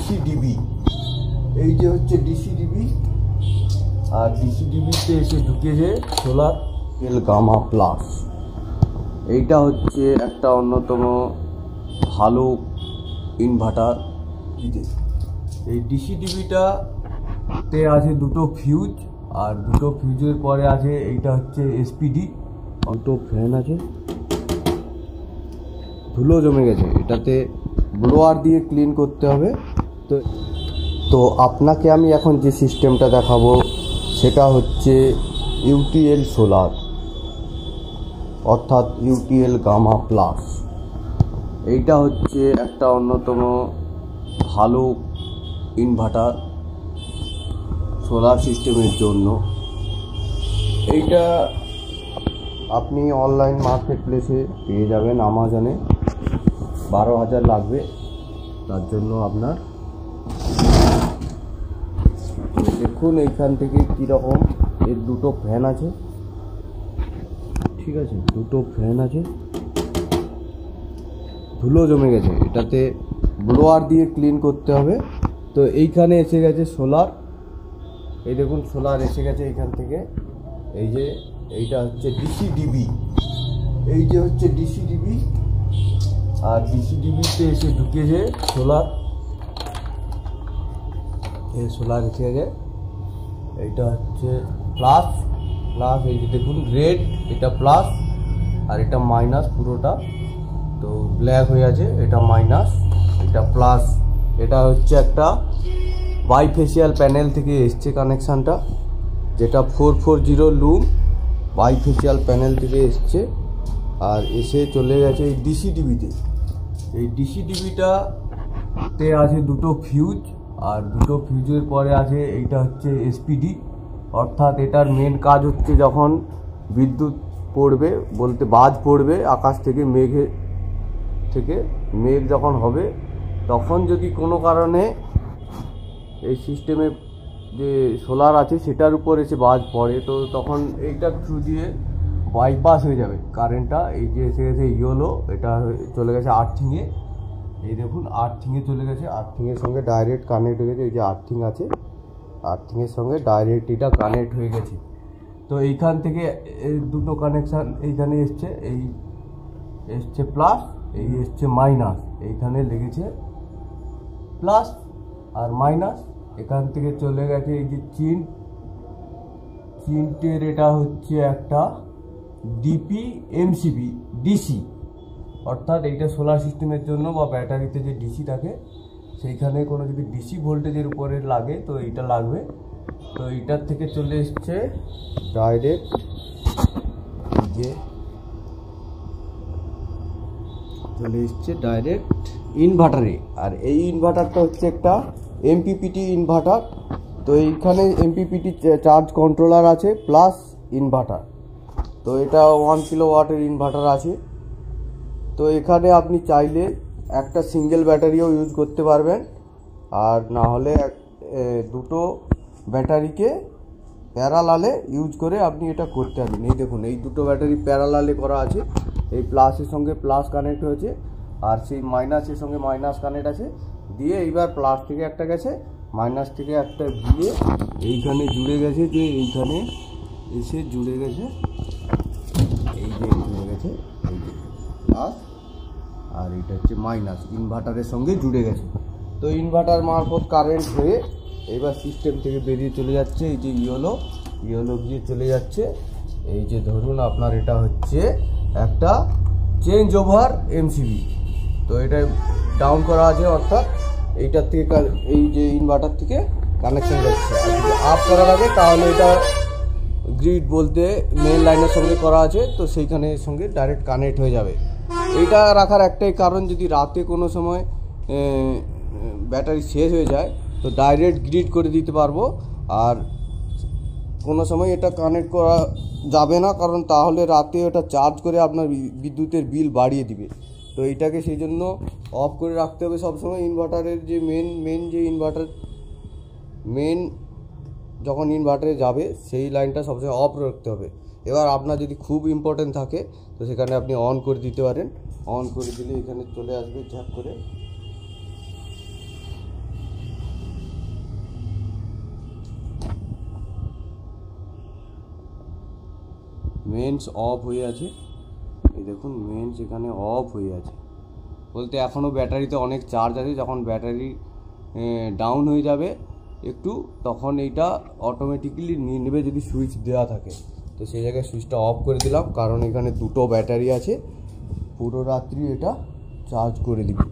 DC DB. এই যে হচ্ছে ডিসি ডিবি, আর ডিসি ডিবিতে এসে ঢুকেছে সোলার সেল গামা প্লাস। এইটা হচ্ছে একটা অন্যতম ভালো ইনভার্টার। এই ডিসি ডিবিটাতে আছে দুটো ফিউজ, আর দুটো ফিউজের পরে আছে এইটা হচ্ছে এসপিডি। দুটো ফ্যান আছে, ধুলো জমে গেছে, এটাতে ব্লোয়ার দিয়ে ক্লিন করতে হবে। তো আপনাকে আমি এখন যে সিস্টেমটা দেখাবো সেটা হচ্ছে ইউটিএল সোলার, অর্থাৎ ইউটিএল গামা প্লাস। এইটা হচ্ছে একটা অন্যতম ভালো ইনভার্টার সোলার সিস্টেমের জন্য। এইটা আপনি অনলাইন মার্কেট প্লেসে পেয়ে যাবেন, আমাজনে 12,000 লাগবে। তার জন্য আপনার দেখুন এইখান থেকে কীরকম, এর দুটো ফ্যান আছে, ঠিক আছে, দুটো ফ্যান আছে, ধুলো জমে গেছে, এটাতে ব্লোয়ার দিয়ে ক্লিন করতে হবে। তো এইখানে এসে গেছে সোলার, এই দেখুন সোলার এসে গেছে এইখান থেকে। এই যে এইটা হচ্ছে ডিসি ডিবি, এই যে হচ্ছে ডিসি ডিবি, আর ডিসি ডিবিতে এসে ঢুকেছে সোলার। এই সোলার এসে গেছে, এইটা হচ্ছে প্লাস প্লাস, এই যে দেখুন রেড, এটা প্লাস আর এটা মাইনাস, পুরোটা তো ব্ল্যাক হয়ে আছে, এটা মাইনাস, এটা প্লাস। এটা হচ্ছে একটা বাইফেসিয়াল প্যানেল থেকে এসছে কানেকশানটা, যেটা 440 লুম বাইফেসিয়াল প্যানেল থেকে এসছে, আর এসে চলে গেছে এই ডিসি ডিবিতে। এই ডিসি ডিবিটাতে আছে দুটো ফিউজ, আর দুটো ফিউজের পরে আছে এইটা হচ্ছে এসপিডি, অর্থাৎ এটার মেন কাজ হচ্ছে যখন বিদ্যুৎ পড়বে, বলতে বাজ পড়বে আকাশ থেকে, মেঘ যখন হবে, তখন যদি কোনো কারণে এই সিস্টেমে যে সোলার আছে সেটার উপর এসে বাজ পড়ে, তো তখন এইটার থ্রু দিয়ে বাইপাস হয়ে যাবে কারেন্টটা। এই যে এসে গেছে ইয়েলো, এটা চলে গেছে আর্থিংয়ে, এই দেখুন আর্থিংয়ে চলে গেছে, আর্থিংয়ের সঙ্গে ডাইরেক্ট কানেক্ট হয়ে গেছে। এই যে আর্থিং আছে, আর্থিংয়ের সঙ্গে ডাইরেক্ট এটা কানেক্ট হয়ে গেছে। তো এইখান থেকে এই দুটো কানেকশান এইখানে এসছে, এই এসছে প্লাস, এই এসছে মাইনাস, এইখানে লেগেছে প্লাস আর মাইনাস। এখান থেকে চলে গেছে এই যে চিনটের, এটা হচ্ছে একটা ডিপি এমসিবি ডিসি, অর্থাৎ এইটা সোলার সিস্টেমের জন্য বা ব্যাটারিতে যে ডিসি থাকে সেইখানে কোনো যদি ডিসি ভোল্টেজের উপরে লাগে তো এইটা লাগবে। তো এইটার থেকে চলে এসছে ডাইরেক্ট ইনভার্টারে। আর এই ইনভার্টারটা হচ্ছে একটা এমপিপিটি ইনভার্টার। তো এইখানে এমপিপিটি চার্জ কন্ট্রোলার আছে প্লাস ইনভার্টার। তো এটা 1 কিলোওয়াটের ইনভার্টার আছে। তো এখানে আপনি চাইলে একটা সিঙ্গেল ব্যাটারিও ইউজ করতে পারবেন, আর না হলে দুটো ব্যাটারিকে প্যারালালে ইউজ করে আপনি এটা করতে পারবেন। এই দেখুন এই দুটো ব্যাটারি প্যারালালে করা আছে, এই প্লাসের সঙ্গে প্লাস কানেক্ট হয়েছে, আর সেই মাইনাসের সঙ্গে মাইনাস কানেক্ট আছে, দিয়ে এইবার প্লাস থেকে একটা গেছে, মাইনাস থেকে একটা দিয়ে এইখানে জুড়ে গেছে, যে এইখানে এসে জুড়ে গেছে, এই যে জুড়ে গেছে, এই যে প্লাস আর এটা হচ্ছে মাইনাস, ইনভার্টারের সঙ্গে জুড়ে গেছে। তো ইনভার্টার মারফত কারেন্ট হয়ে এবার সিস্টেম থেকে বেরিয়ে চলে যাচ্ছে, এই যে ইয়েলো গিয়ে চলে যাচ্ছে। এই যে ধরুন আপনার এটা হচ্ছে একটা চেঞ্জ ওভার এমসিবি, তো এটা ডাউন করা আছে, অর্থাৎ এইটার থেকে এই যে ইনভার্টার থেকে কানেকশন যাচ্ছে। আর যদি আপ করা লাগে তাহলে এটা গ্রিড বলতে মেন লাইনের সঙ্গে করা আছে, তো সেইখানের সঙ্গে ডাইরেক্ট কানেক্ট হয়ে যাবে। এইটা রাখার একটাই কারণ, যদি রাতে কোনো সময় ব্যাটারি শেষ হয়ে যায় তো ডাইরেক্ট গ্রিড করে দিতে পারবো, আর কোনো সময় এটা কানেক্ট করা যাবে না, কারণ তাহলে রাতে ওটা চার্জ করে আপনার বিদ্যুতের বিল বাড়িয়ে দিবে। তো এইটাকে সেই জন্য অফ করে রাখতে হবে সবসময়। ইনভার্টারের যে মেন যখন ইনভার্টারে যাবে সেই লাইনটা সবসময় অফ রাখতে হবে। এবার আপনার যদি খুব ইম্পর্টেন্ট থাকে তো সেখানে আপনি অন করে দিতে পারেন, অন করে দিলে এখানে চলে আসবে ঝাপ করে। মেন্স অফ হয়ে আছে, এই দেখুন মেন্স এখানে অফ হয়ে আছে, বলতে এখনও ব্যাটারিতে অনেক চার্জ আছে। যখন ব্যাটারি ডাউন হয়ে যাবে একটু, তখন এইটা অটোমেটিক্যালি নিয়ে নেবে যদি সুইচ দেওয়া থাকে। তো সেই জায়গায় সুইচটা অফ করে দিলাম, কারণ এখানে দুটো ব্যাটারি আছে, পুরো রাত্রি এটা চার্জ করে দিবে।